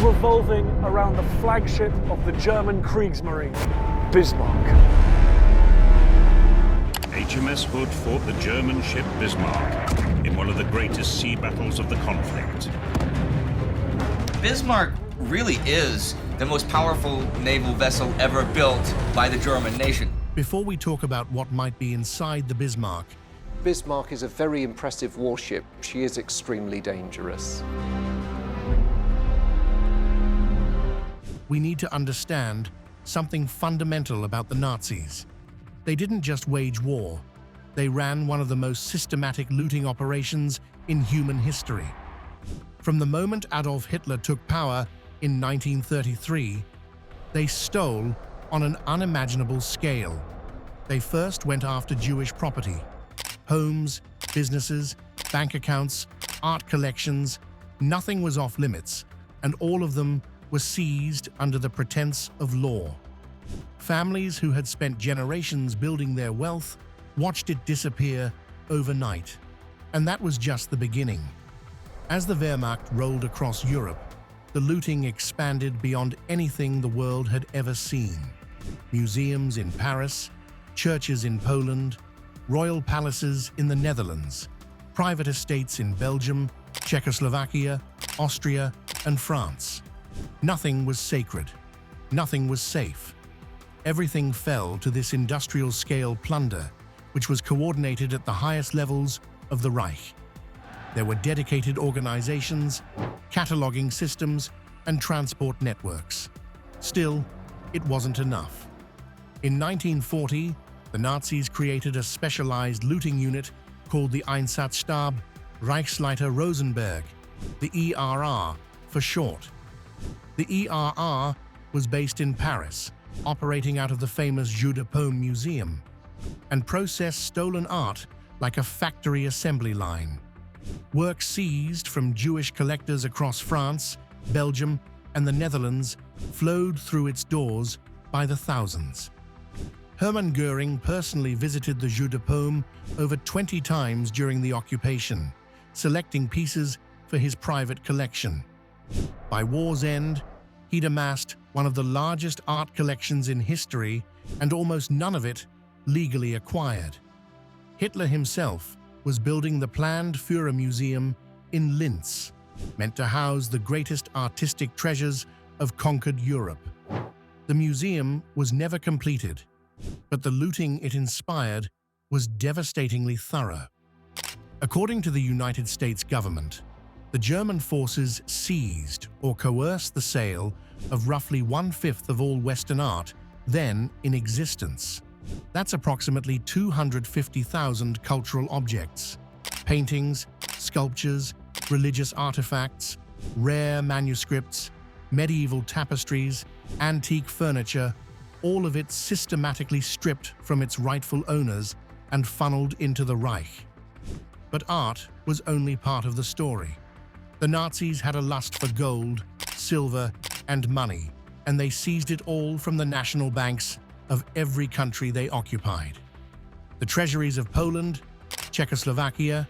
revolving around the flagship of the German Kriegsmarine, Bismarck. HMS Hood fought the German ship Bismarck in one of the greatest sea battles of the conflict. Bismarck really is the most powerful naval vessel ever built by the German nation. Before we talk about what might be inside the Bismarck, Bismarck is a very impressive warship. She is extremely dangerous. we need to understand something fundamental about the Nazis. They didn't just wage war. They ran one of the most systematic looting operations in human history. From the moment Adolf Hitler took power in 1933, they stole on an unimaginable scale. They first went after Jewish property. Homes, businesses, bank accounts, art collections, nothing was off limits, and all of them were seized under the pretense of law. Families who had spent generations building their wealth watched it disappear overnight. And that was just the beginning. As the Wehrmacht rolled across Europe, the looting expanded beyond anything the world had ever seen. Museums in Paris, churches in Poland, royal palaces in the Netherlands, private estates in Belgium, Czechoslovakia, Austria, and France. Nothing was sacred. Nothing was safe. Everything fell to this industrial-scale plunder, which was coordinated at the highest levels of the Reich. There were dedicated organizations, cataloging systems, and transport networks. Still, it wasn't enough. In 1940, the Nazis created a specialized looting unit called the Einsatzstab Reichsleiter Rosenberg, the ERR for short. The ERR was based in Paris, operating out of the famous Jeu de Paume Museum, and processed stolen art like a factory assembly line. Work seized from Jewish collectors across France, Belgium, and the Netherlands flowed through its doors by the thousands. Hermann Göring personally visited the Jeu de Paume over 20 times during the occupation, selecting pieces for his private collection. By war's end, he'd amassed one of the largest art collections in history, and almost none of it legally acquired. Hitler himself was building the planned Führer Museum in Linz, meant to house the greatest artistic treasures of conquered Europe. The museum was never completed, but the looting it inspired was devastatingly thorough. According to the United States government, the German forces seized or coerced the sale of roughly 1/5 of all Western art then in existence. That's approximately 250,000 cultural objects, paintings, sculptures, religious artifacts, rare manuscripts, medieval tapestries, antique furniture, all of it systematically stripped from its rightful owners and funneled into the Reich. But art was only part of the story. The Nazis had a lust for gold, silver, and money, and they seized it all from the national banks of every country they occupied. The treasuries of Poland, Czechoslovakia,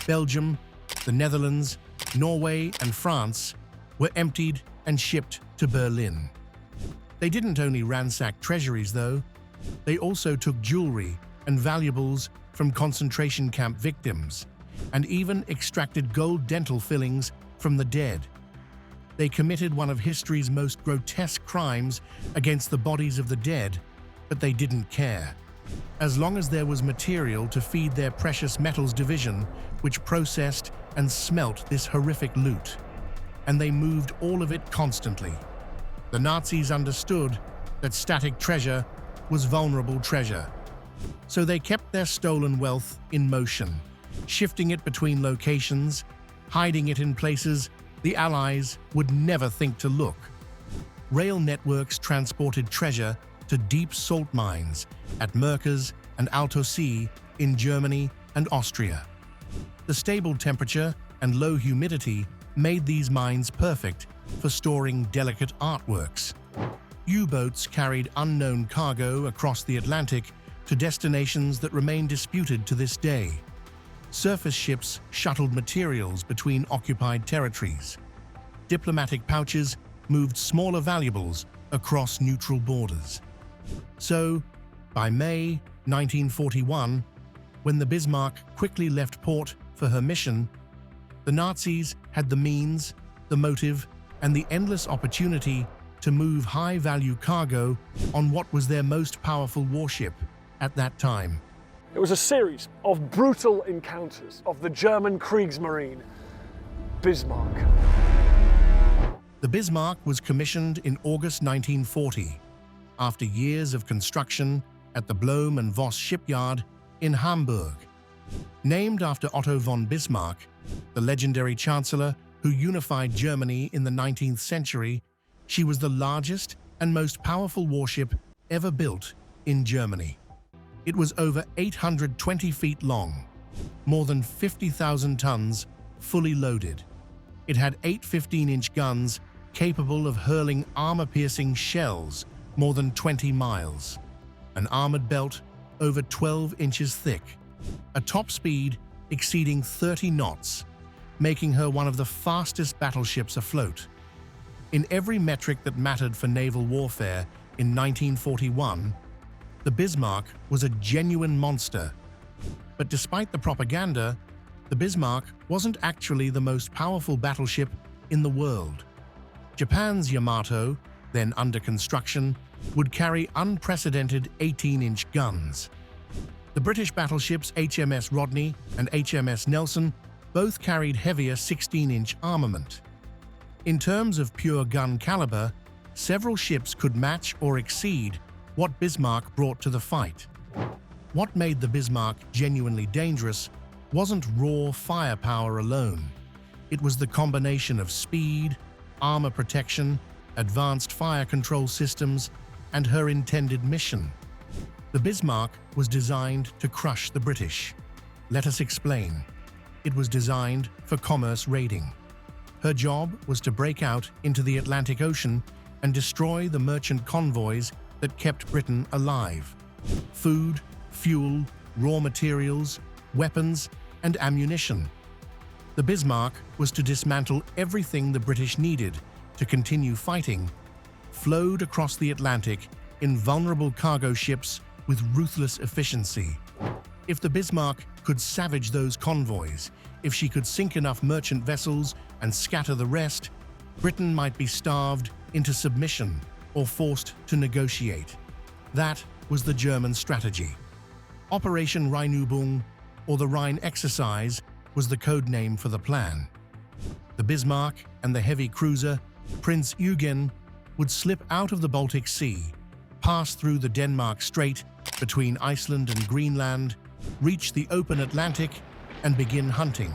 Belgium, the Netherlands, Norway, and France were emptied and shipped to Berlin. They didn't only ransack treasuries, though. They also took jewelry and valuables from concentration camp victims, and even extracted gold dental fillings from the dead. They committed one of history's most grotesque crimes against the bodies of the dead, but they didn't care. As long as there was material to feed their precious metals division, which processed and smelt this horrific loot. And they moved all of it constantly. The Nazis understood that static treasure was vulnerable treasure. So they kept their stolen wealth in motion, shifting it between locations, hiding it in places the Allies would never think to look. Rail networks transported treasure to deep salt mines at Merkers and Alto See in Germany and Austria. The stable temperature and low humidity made these mines perfect for storing delicate artworks. U-boats carried unknown cargo across the Atlantic to destinations that remain disputed to this day. Surface ships shuttled materials between occupied territories. Diplomatic pouches moved smaller valuables across neutral borders. So, by May 1941, when the Bismarck quickly left port for her mission, the Nazis had the means, the motive, and the endless opportunity to move high-value cargo on what was their most powerful warship at that time. It was a series of brutal encounters of the German Kriegsmarine, Bismarck. The Bismarck was commissioned in August 1940, after years of construction at the Blohm and Voss shipyard in Hamburg. Named after Otto von Bismarck, the legendary chancellor who unified Germany in the 19th century, she was the largest and most powerful warship ever built in Germany. It was over 820 feet long, more than 50,000 tons, fully loaded. It had 8 15-inch guns capable of hurling armor-piercing shells more than 20 miles, an armored belt over 12 inches thick, a top speed exceeding 30 knots, making her one of the fastest battleships afloat. In every metric that mattered for naval warfare in 1941, the Bismarck was a genuine monster. But despite the propaganda, the Bismarck wasn't actually the most powerful battleship in the world. Japan's Yamato, then under construction, would carry unprecedented 18-inch guns. The British battleships HMS Rodney and HMS Nelson both carried heavier 16-inch armament. In terms of pure gun caliber, several ships could match or exceed what Bismarck brought to the fight. What made the Bismarck genuinely dangerous wasn't raw firepower alone. It was the combination of speed, armor protection, advanced fire control systems, and her intended mission. The Bismarck was designed to crush the British. Let us explain. It was designed for commerce raiding. Her job was to break out into the Atlantic Ocean and destroy the merchant convoys that kept Britain alive. Food, fuel, raw materials, weapons, and ammunition. The Bismarck was to dismantle everything the British needed to continue fighting, flowed across the Atlantic in vulnerable cargo ships with ruthless efficiency. If the Bismarck could savage those convoys, if she could sink enough merchant vessels and scatter the rest, Britain might be starved into submission or forced to negotiate. That was the German strategy. Operation Rheinubung, or the Rhine Exercise, was the code name for the plan. The Bismarck and the heavy cruiser, Prince Eugen, would slip out of the Baltic Sea, pass through the Denmark Strait between Iceland and Greenland, reach the open Atlantic, and begin hunting.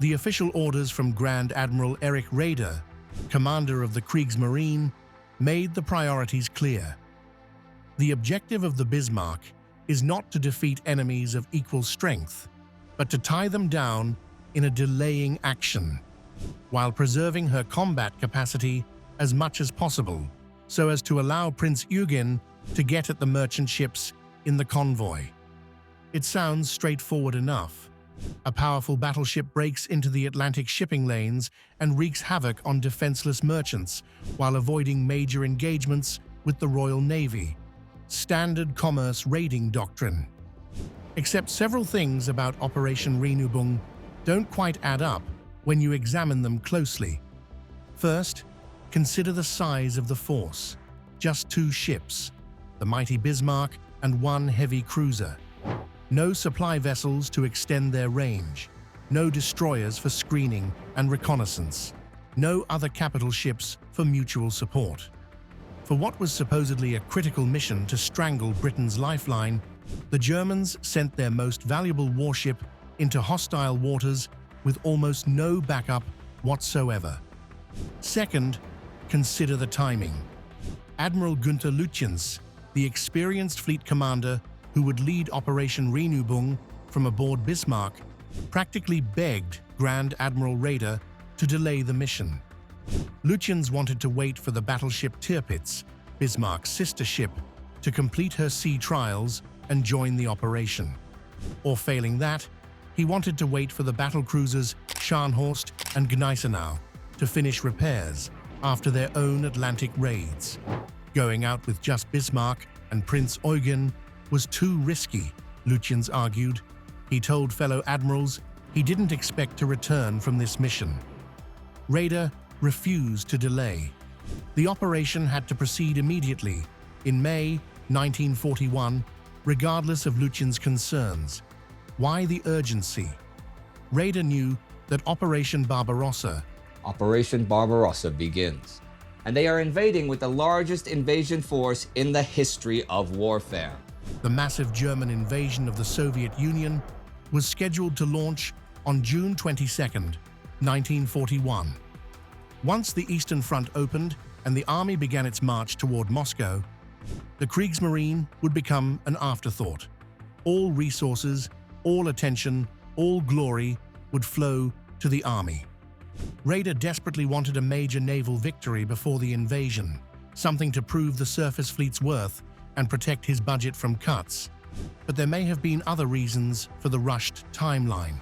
The official orders from Grand Admiral Erich Raeder, commander of the Kriegsmarine, made the priorities clear. The objective of the Bismarck is not to defeat enemies of equal strength, but to tie them down in a delaying action, while preserving her combat capacity as much as possible, so as to allow Prince Eugen to get at the merchant ships in the convoy. It sounds straightforward enough. A powerful battleship breaks into the Atlantic shipping lanes and wreaks havoc on defenseless merchants while avoiding major engagements with the Royal Navy. Standard commerce raiding doctrine. Except several things about Operation Rheinubung don't quite add up when you examine them closely. First, consider the size of the force. Just 2 ships, the mighty Bismarck and 1 heavy cruiser. No supply vessels to extend their range. No destroyers for screening and reconnaissance. No other capital ships for mutual support. For what was supposedly a critical mission to strangle Britain's lifeline, the Germans sent their most valuable warship into hostile waters with almost no backup whatsoever. Second, consider the timing. Admiral Günther Lütjens, the experienced fleet commander who would lead Operation Rheinubung from aboard Bismarck, practically begged Grand Admiral Raeder to delay the mission. Lütjens wanted to wait for the battleship Tirpitz, Bismarck's sister ship, to complete her sea trials and join the operation. Or failing that, he wanted to wait for the battlecruisers Scharnhorst and Gneisenau to finish repairs after their own Atlantic raids. Going out with just Bismarck and Prince Eugen was too risky, Lutyens argued. He told fellow admirals he didn't expect to return from this mission. Raeder refused to delay. The operation had to proceed immediately, in May 1941, regardless of Lutyens' concerns. Why the urgency? Raeder knew that Operation Barbarossa begins, and they are invading with the largest invasion force in the history of warfare. The massive German invasion of the Soviet Union was scheduled to launch on June 22, 1941. Once the Eastern Front opened and the army began its march toward Moscow, the Kriegsmarine would become an afterthought. All resources, all attention, all glory would flow to the army. Raeder desperately wanted a major naval victory before the invasion, something to prove the surface fleet's worth and protect his budget from cuts. But there may have been other reasons for the rushed timeline,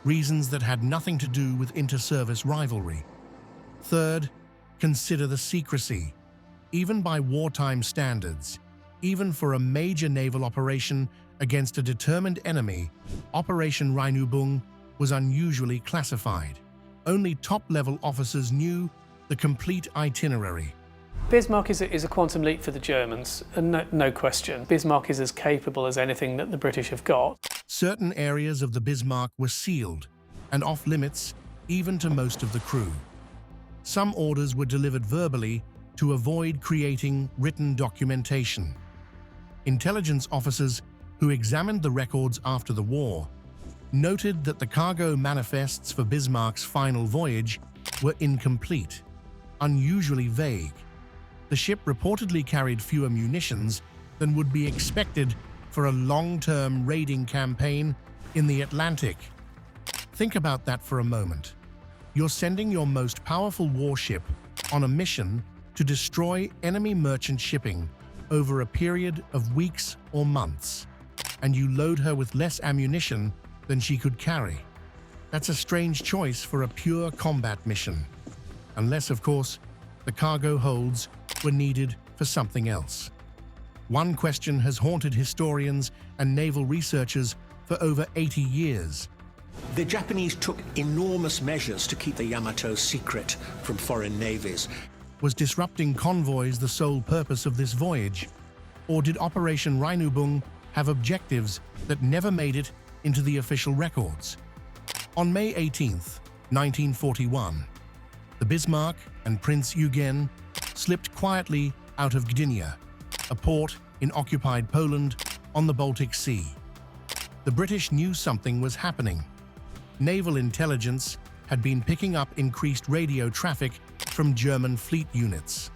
reasons that had nothing to do with inter-service rivalry. Third, consider the secrecy. Even by wartime standards, even for a major naval operation against a determined enemy, Operation Rheinubung was unusually classified. Only top-level officers knew the complete itinerary. Bismarck is a quantum leap for the Germans, and no question. Bismarck is as capable as anything that the British have got. Certain areas of the Bismarck were sealed and off-limits even to most of the crew. Some orders were delivered verbally to avoid creating written documentation. Intelligence officers who examined the records after the war noted that the cargo manifests for Bismarck's final voyage were incomplete, unusually vague. The ship reportedly carried fewer munitions than would be expected for a long-term raiding campaign in the Atlantic. Think about that for a moment. You're sending your most powerful warship on a mission to destroy enemy merchant shipping over a period of weeks or months, and you load her with less ammunition than she could carry. That's a strange choice for a pure combat mission, unless, of course, the cargo holds were needed for something else. One question has haunted historians and naval researchers for over 80 years. The Japanese took enormous measures to keep the Yamato secret from foreign navies. Was disrupting convoys the sole purpose of this voyage? Or did Operation Rheinubung have objectives that never made it into the official records? On May 18, 1941, the Bismarck and Prince Eugen slipped quietly out of Gdynia, a port in occupied Poland on the Baltic Sea. The British knew something was happening. Naval intelligence had been picking up increased radio traffic from German fleet units.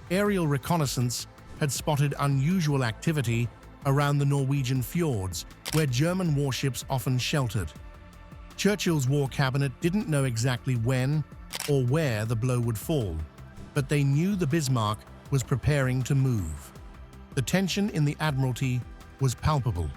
Aerial reconnaissance had spotted unusual activity around the Norwegian fjords, where German warships often sheltered. Churchill's war cabinet didn't know exactly when or where the blow would fall, but they knew the Bismarck was preparing to move. The tension in the Admiralty was palpable.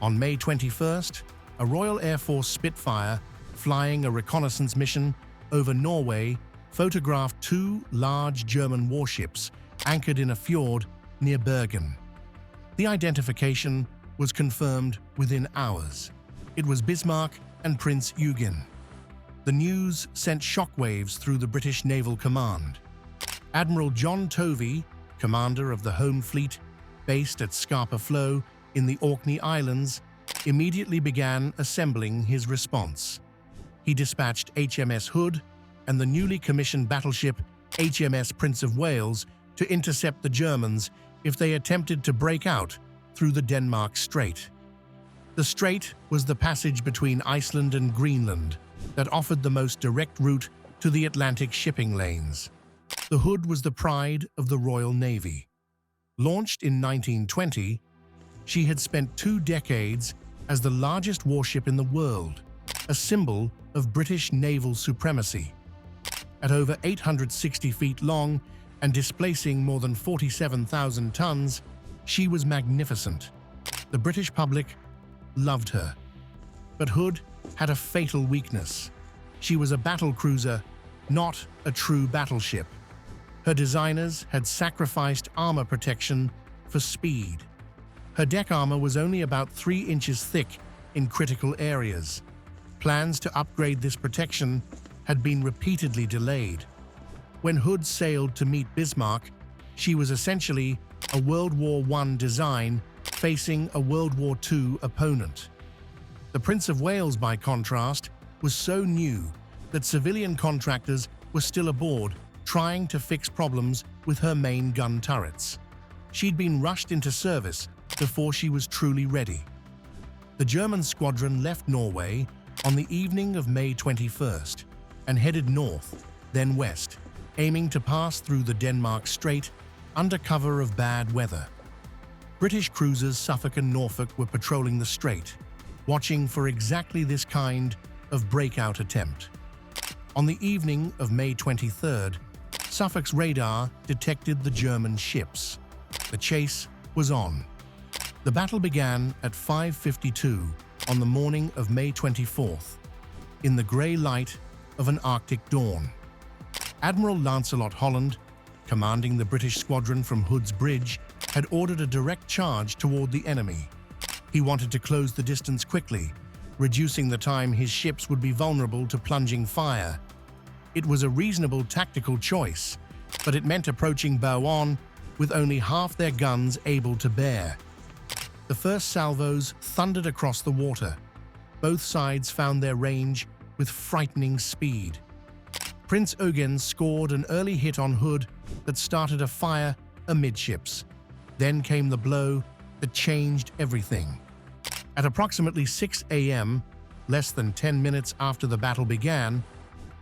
On May 21st, a Royal Air Force Spitfire, flying a reconnaissance mission over Norway, photographed two large German warships anchored in a fjord near Bergen. The identification was confirmed within hours. It was Bismarck and Prince Eugen. The news sent shockwaves through the British Naval Command. Admiral John Tovey, commander of the Home Fleet, based at Scapa Flow in the Orkney Islands, immediately began assembling his response. He dispatched HMS Hood and the newly commissioned battleship HMS Prince of Wales to intercept the Germans if they attempted to break out through the Denmark Strait. The Strait was the passage between Iceland and Greenland that offered the most direct route to the Atlantic shipping lanes. The Hood was the pride of the Royal Navy. Launched in 1920, she had spent 2 decades as the largest warship in the world, a symbol of British naval supremacy. At over 860 feet long and displacing more than 47,000 tons, she was magnificent. The British public loved her. But Hood had a fatal weakness. She was a battle cruiser, not a true battleship. Her designers had sacrificed armor protection for speed. Her deck armor was only about 3 inches thick in critical areas. Plans to upgrade this protection had been repeatedly delayed. When Hood sailed to meet Bismarck, she was essentially a World War I design facing a World War II opponent. The Prince of Wales, by contrast, was so new that civilian contractors were still aboard trying to fix problems with her main gun turrets. She'd been rushed into service before she was truly ready. The German squadron left Norway on the evening of May 21st and headed north, then west, aiming to pass through the Denmark Strait under cover of bad weather. British cruisers Suffolk and Norfolk were patrolling the Strait, watching for exactly this kind of breakout attempt. On the evening of May 23rd, Suffolk's radar detected the German ships. The chase was on. The battle began at 5:52 on the morning of May 24th, in the grey light of an Arctic dawn. Admiral Lancelot Holland, commanding the British squadron from Hood's Bridge, had ordered a direct charge toward the enemy. He wanted to close the distance quickly, reducing the time his ships would be vulnerable to plunging fire. It was a reasonable tactical choice, but it meant approaching bow on with only half their guns able to bear. The first salvos thundered across the water. Both sides found their range with frightening speed. Prince Eugen scored an early hit on Hood that started a fire amidships. Then came the blow that changed everything. At approximately 6 a.m., less than 10 minutes after the battle began,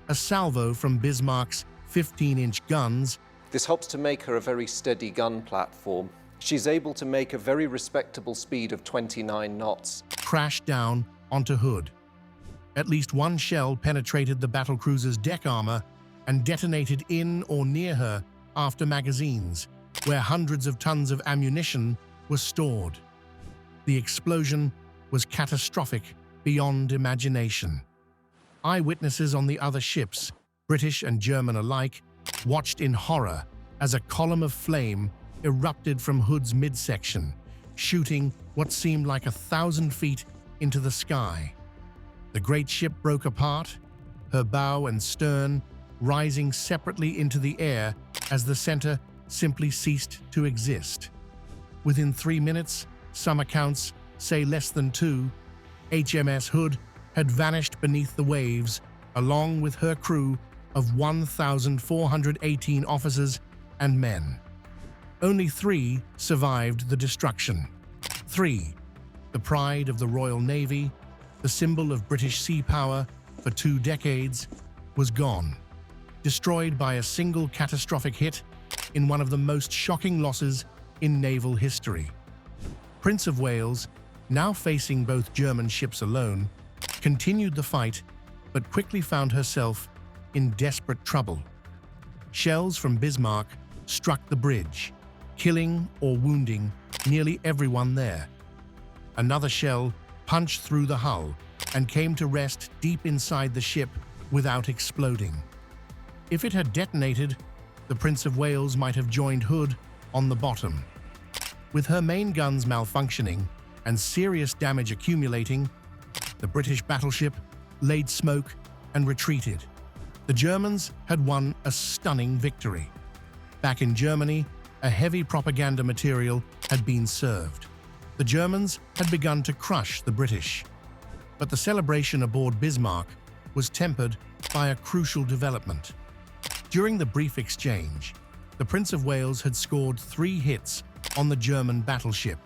a salvo from Bismarck's 15-inch guns. This helps to make her a very steady gun platform. She's able to make a very respectable speed of 29 knots. Crashed down onto Hood. At least one shell penetrated the battlecruiser's deck armor and detonated in or near her after magazines, where hundreds of tons of ammunition were stored. The explosion was catastrophic beyond imagination. Eyewitnesses on the other ships, British and German alike, watched in horror as a column of flame erupted from Hood's midsection, shooting what seemed like 1,000 feet into the sky. The great ship broke apart, her bow and stern rising separately into the air as the center simply ceased to exist. Within 3 minutes, some accounts say less than 2, HMS Hood had vanished beneath the waves, along with her crew of 1,418 officers and men. Only 3 survived the destruction. 3, the pride of the Royal Navy, the symbol of British sea power for 2 decades, was gone, destroyed by a single catastrophic hit in one of the most shocking losses in naval history. Prince of Wales, now facing both German ships alone, continued the fight but quickly found herself in desperate trouble. Shells from Bismarck struck the bridge, killing or wounding nearly everyone there. Another shell punched through the hull and came to rest deep inside the ship without exploding. If it had detonated, the Prince of Wales might have joined Hood on the bottom. With her main guns malfunctioning and serious damage accumulating, the British battleship laid smoke and retreated. The Germans had won a stunning victory. Back in Germany, a heavy propaganda material had been served. The Germans had begun to crush the British. But the celebration aboard Bismarck was tempered by a crucial development. During the brief exchange, the Prince of Wales had scored 3 hits on the German battleship.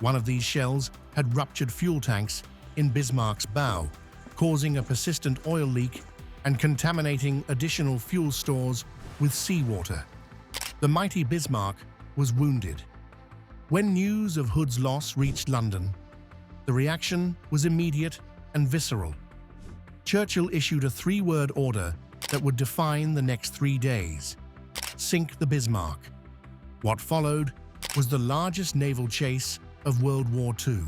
One of these shells had ruptured fuel tanks in Bismarck's bow, causing a persistent oil leak and contaminating additional fuel stores with seawater. The mighty Bismarck was wounded. When news of Hood's loss reached London, the reaction was immediate and visceral. Churchill issued a 3-word order that would define the next 3 days: sink the Bismarck. What followed was the largest naval chase of World War II.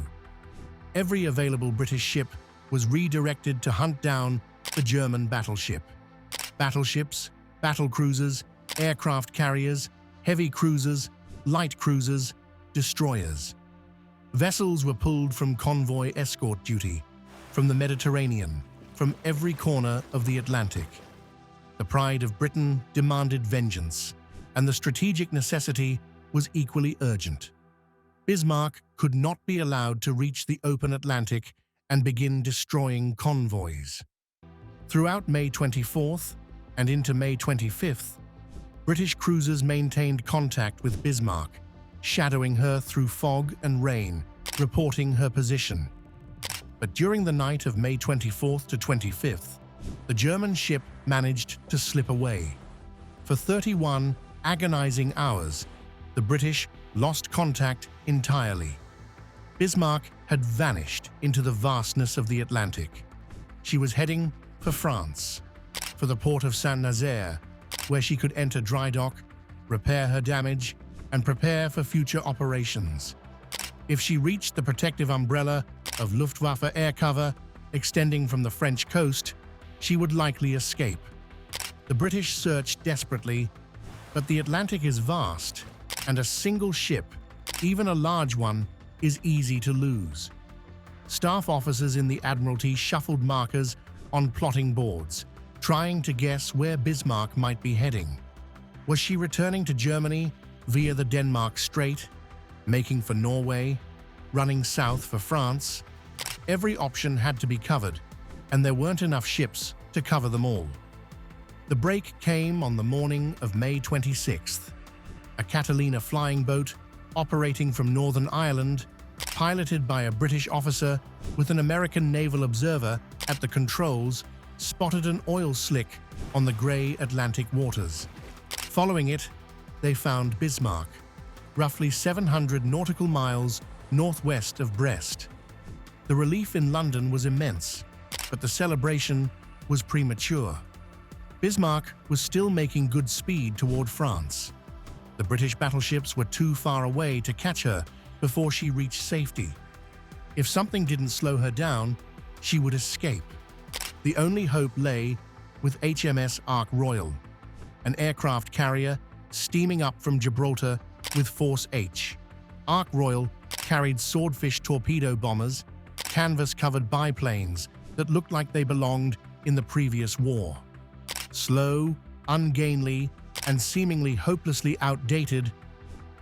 Every available British ship was redirected to hunt down the German battleship. Battleships, battlecruisers, aircraft carriers, heavy cruisers, light cruisers, destroyers. Vessels were pulled from convoy escort duty, from the Mediterranean, from every corner of the Atlantic. The pride of Britain demanded vengeance, and the strategic necessity was equally urgent. Bismarck could not be allowed to reach the open Atlantic and begin destroying convoys. Throughout May 24th and into May 25th, British cruisers maintained contact with Bismarck, shadowing her through fog and rain, reporting her position. But during the night of May 24th to 25th, the German ship managed to slip away. For 31 agonizing hours, the British lost contact entirely. Bismarck had vanished into the vastness of the Atlantic. She was heading for France, for the port of Saint-Nazaire, where she could enter dry dock, repair her damage, and prepare for future operations. If she reached the protective umbrella of Luftwaffe air cover extending from the French coast, she would likely escape. The British searched desperately, but the Atlantic is vast, and a single ship, even a large one, is easy to lose. Staff officers in the Admiralty shuffled markers on plotting boards, trying to guess where Bismarck might be heading. Was she returning to Germany via the Denmark Strait, making for Norway, running south for France? Every option had to be covered, and there weren't enough ships to cover them all. The break came on the morning of May 26th. A Catalina flying boat, operating from Northern Ireland, piloted by a British officer with an American naval observer at the controls, spotted an oil slick on the grey Atlantic waters. Following it, they found Bismarck, roughly 700 nautical miles northwest of Brest. The relief in London was immense, but the celebration was premature. Bismarck was still making good speed toward France. The British battleships were too far away to catch her before she reached safety. If something didn't slow her down, she would escape. The only hope lay with HMS Royal, an aircraft carrier steaming up from Gibraltar with Force H. Royal carried swordfish torpedo bombers, canvas-covered biplanes that looked like they belonged in the previous war. Slow, ungainly, and seemingly hopelessly outdated,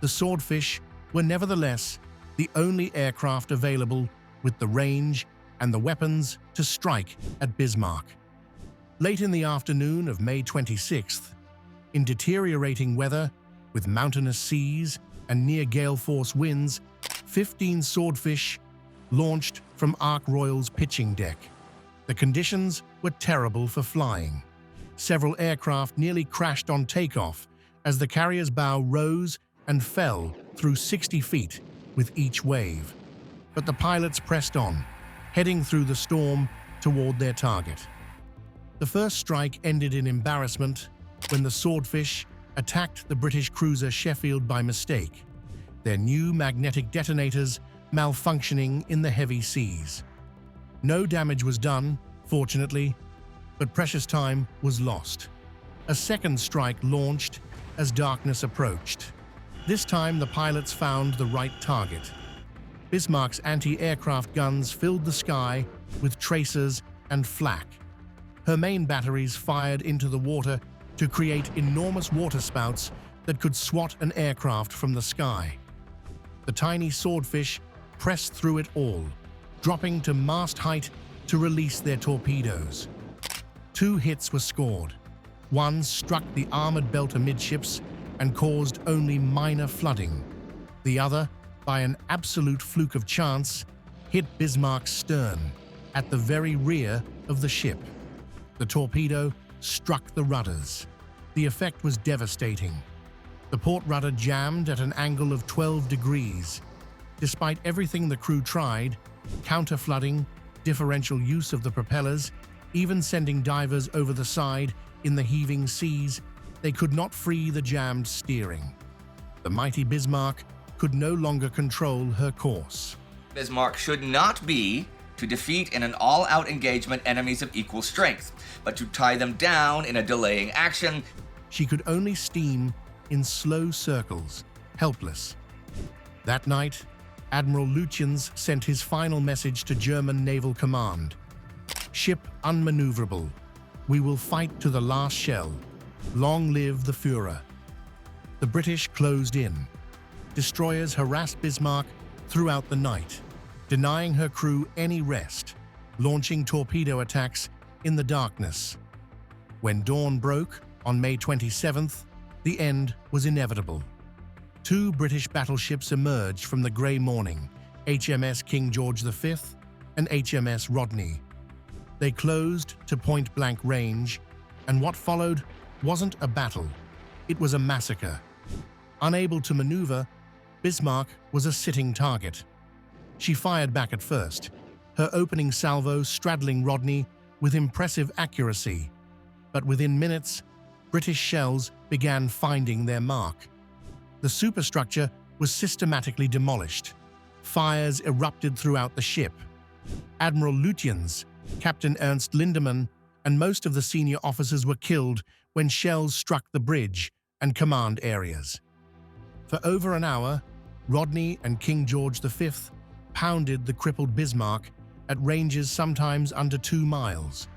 the swordfish were nevertheless the only aircraft available with the range and the weapons to strike at Bismarck. Late in the afternoon of May 26th, in deteriorating weather, with mountainous seas and near gale-force winds, 15 swordfish launched from Royal's pitching deck. The conditions were terrible for flying. Several aircraft nearly crashed on takeoff as the carrier's bow rose and fell through 60 feet with each wave. But the pilots pressed on, heading through the storm toward their target. The first strike ended in embarrassment when the swordfish attacked the British cruiser Sheffield by mistake, their new magnetic detonators malfunctioning in the heavy seas. No damage was done, fortunately, but precious time was lost. A second strike launched as darkness approached. This time the pilots found the right target. Bismarck's anti-aircraft guns filled the sky with tracers and flak. Her main batteries fired into the water to create enormous waterspouts that could swat an aircraft from the sky. The tiny swordfish pressed through it all, dropping to mast height to release their torpedoes. 2 hits were scored. One struck the armored belt amidships and caused only minor flooding. The other, by an absolute fluke of chance, hit Bismarck's stern, at the very rear of the ship. The torpedo struck the rudders. The effect was devastating. The port rudder jammed at an angle of 12 degrees. Despite everything the crew tried, counter-flooding, differential use of the propellers, even sending divers over the side in the heaving seas, they could not free the jammed steering. The mighty Bismarck could no longer control her course. Bismarck should not be to defeat in an all-out engagement enemies of equal strength, but to tie them down in a delaying action. she could only steam in slow circles, helpless. That night, Admiral Lutyens sent his final message to German Naval Command. "Ship unmaneuverable. We will fight to the last shell. Long live the Führer." The British closed in. Destroyers harassed Bismarck throughout the night, denying her crew any rest, launching torpedo attacks in the darkness. When dawn broke on May 27th, the end was inevitable. Two British battleships emerged from the grey morning, HMS King George V and HMS Rodney. They closed to point-blank range, and what followed wasn't a battle, it was a massacre. Unable to maneuver, Bismarck was a sitting target. She fired back at first, her opening salvo straddling Rodney with impressive accuracy. But within minutes, British shells began finding their mark. The superstructure was systematically demolished. Fires erupted throughout the ship. Admiral Lutyens, Captain Ernst Lindemann, and most of the senior officers were killed when shells struck the bridge and command areas. For over an hour, Rodney and King George V pounded the crippled Bismarck at ranges sometimes under 2 miles.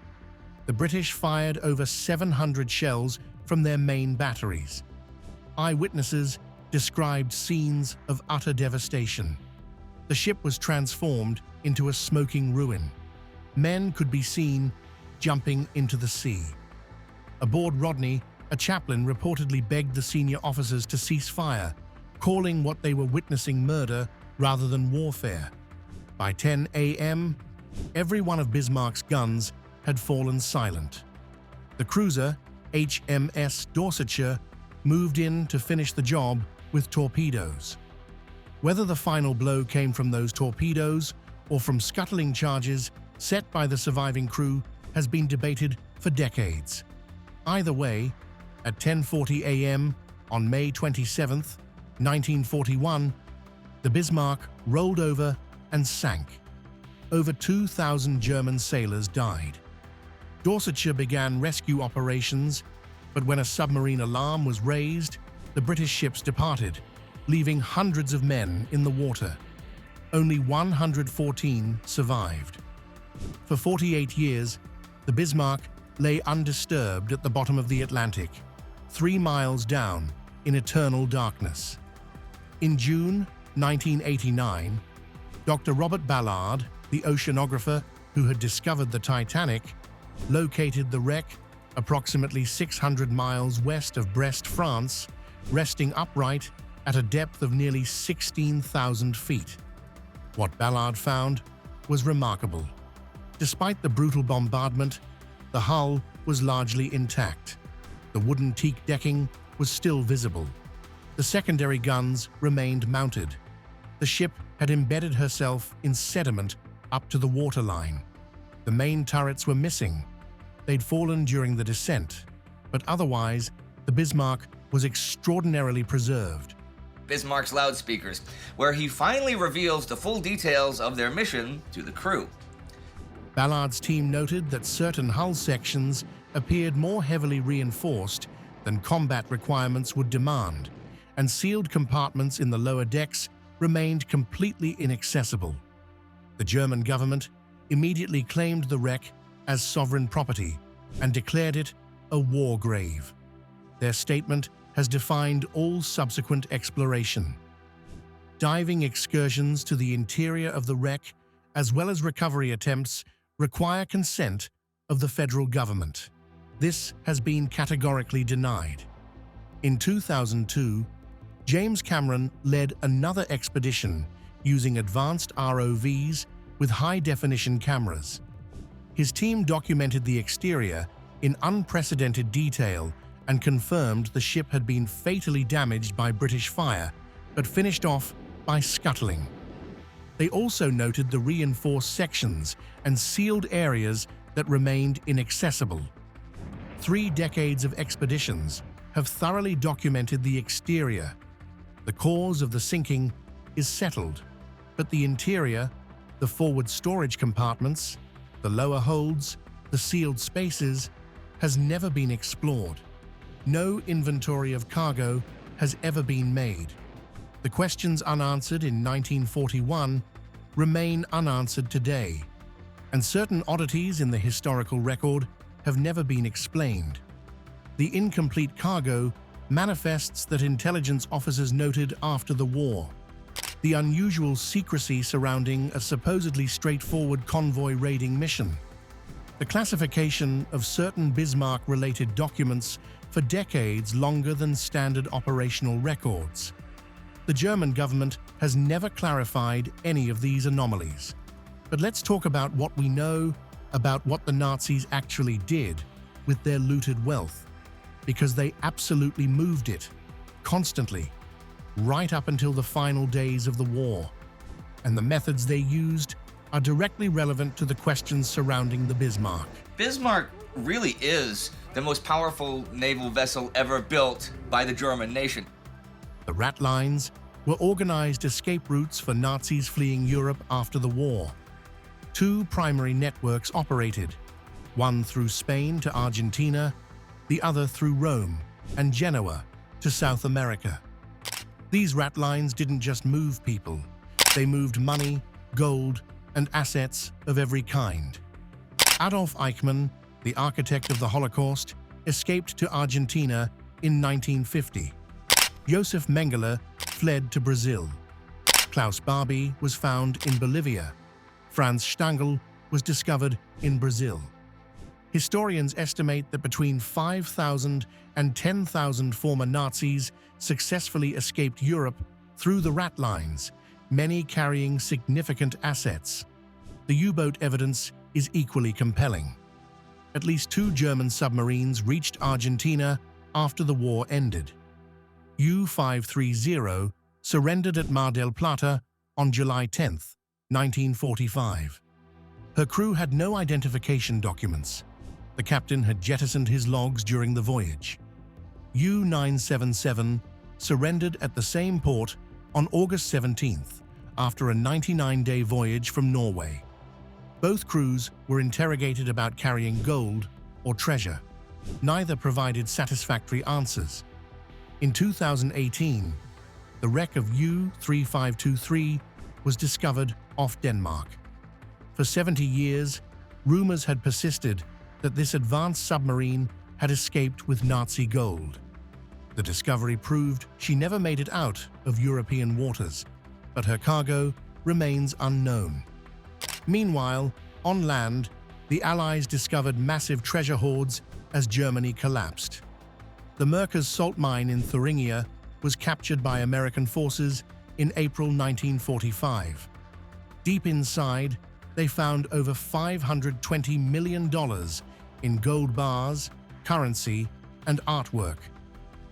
The British fired over 700 shells from their main batteries. Eyewitnesses described scenes of utter devastation. The ship was transformed into a smoking ruin. Men could be seen jumping into the sea. Aboard Rodney, a chaplain reportedly begged the senior officers to cease fire, calling what they were witnessing murder rather than warfare. By 10 a.m., every one of Bismarck's guns had fallen silent. The cruiser, HMS Dorsetshire, moved in to finish the job with torpedoes. Whether the final blow came from those torpedoes or from scuttling charges set by the surviving crew has been debated for decades. Either way, at 10:40 a.m. on May 27, 1941, the Bismarck rolled over and sank. Over 2,000 German sailors died. Dorsetshire began rescue operations, but when a submarine alarm was raised, the British ships departed, leaving hundreds of men in the water. Only 114 survived. For 48 years, the Bismarck lay undisturbed at the bottom of the Atlantic, 3 miles down in eternal darkness. In June 1989, Dr. Robert Ballard, the oceanographer who had discovered the Titanic, located the wreck approximately 600 miles west of Brest, France, resting upright at a depth of nearly 16,000 feet. What Ballard found was remarkable. Despite the brutal bombardment, the hull was largely intact. The wooden teak decking was still visible. The secondary guns remained mounted. The ship had embedded herself in sediment up to the waterline. The main turrets were missing. They'd fallen during the descent, but otherwise, the Bismarck was extraordinarily preserved. Bismarck's loudspeakers, where he finally reveals the full details of their mission to the crew. Ballard's team noted that certain hull sections appeared more heavily reinforced than combat requirements would demand, and sealed compartments in the lower decks remained completely inaccessible. The German government immediately claimed the wreck as sovereign property and declared it a war grave. Their statement has defined all subsequent exploration. Diving excursions to the interior of the wreck, as well as recovery attempts, require consent of the federal government. This has been categorically denied. In 2002, James Cameron led another expedition using advanced ROVs with high-definition cameras. His team documented the exterior in unprecedented detail and confirmed the ship had been fatally damaged by British fire, but finished off by scuttling. They also noted the reinforced sections and sealed areas that remained inaccessible. 3 decades of expeditions have thoroughly documented the exterior. The cause of the sinking is settled, but the interior, the forward storage compartments, the lower holds, the sealed spaces, has never been explored. no inventory of cargo has ever been made. The questions unanswered in 1941 remain unanswered today, and certain oddities in the historical record have never been explained. The incomplete cargo manifests that intelligence officers noted after the war. The unusual secrecy surrounding a supposedly straightforward convoy raiding mission. The classification of certain Bismarck-related documents for decades longer than standard operational records. The German government has never clarified any of these anomalies. But let's talk about what we know about what the Nazis actually did with their looted wealth, because they absolutely moved it, constantly, right up until the final days of the war. And the methods they used are directly relevant to the questions surrounding the Bismarck. Bismarck really is the most powerful naval vessel ever built by the German nation. The rat lines were organized escape routes for Nazis fleeing Europe after the war. Two primary networks operated, one through Spain to Argentina, the other through Rome and Genoa to South America. These rat lines didn't just move people, they moved money, gold, and assets of every kind. Adolf Eichmann, the architect of the Holocaust, escaped to Argentina in 1950. Josef Mengele fled to Brazil. Klaus Barbie was found in Bolivia. Franz Stangl was discovered in Brazil. Historians estimate that between 5,000 and 10,000 former Nazis successfully escaped Europe through the rat lines, many carrying significant assets. The U-boat evidence is equally compelling. At least 2 German submarines reached Argentina after the war ended. U-530 surrendered at Mar del Plata on July 10, 1945. Her crew had no identification documents. The captain had jettisoned his logs during the voyage. U-977 surrendered at the same port on August 17th after a 99-day voyage from Norway. Both crews were interrogated about carrying gold or treasure. Neither provided satisfactory answers. In 2018, the wreck of U-3523 was discovered off Denmark. For 70 years, rumors had persisted that this advanced submarine had escaped with Nazi gold. The discovery proved she never made it out of European waters, but her cargo remains unknown. Meanwhile, on land, the Allies discovered massive treasure hoards as Germany collapsed. The Merkers salt mine in Thuringia was captured by American forces in April 1945. Deep inside, they found over $520 million in gold bars, currency, and artwork,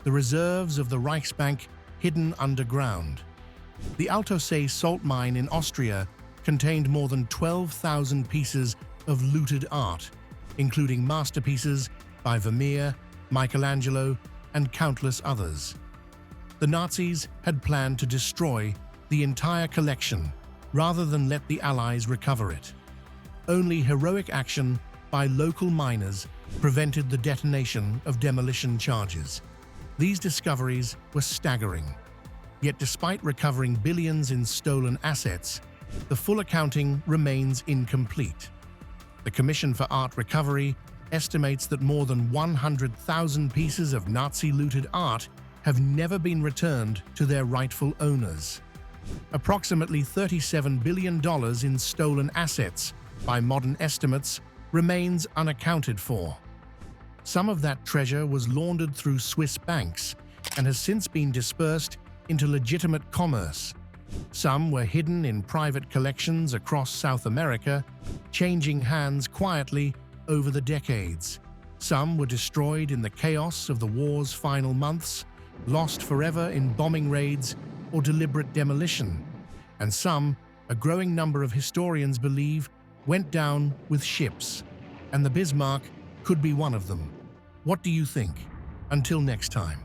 the reserves of the Reichsbank hidden underground. The Altaussee salt mine in Austria contained more than 12,000 pieces of looted art, including masterpieces by Vermeer, Michelangelo, and countless others. The Nazis had planned to destroy the entire collection rather than let the Allies recover it. Only heroic action by local miners prevented the detonation of demolition charges. These discoveries were staggering. Yet despite recovering billions in stolen assets, the full accounting remains incomplete. The Commission for Art Recovery estimates that more than 100,000 pieces of Nazi-looted art have never been returned to their rightful owners. Approximately $37 billion in stolen assets, by modern estimates, remains unaccounted for. Some of that treasure was laundered through Swiss banks and has since been dispersed into legitimate commerce. Some were hidden in private collections across South America, changing hands quietly over the decades. Some were destroyed in the chaos of the war's final months, lost forever in bombing raids or deliberate demolition. And some, a growing number of historians believe, went down with ships. And the Bismarck could be one of them. What do you think? Until next time.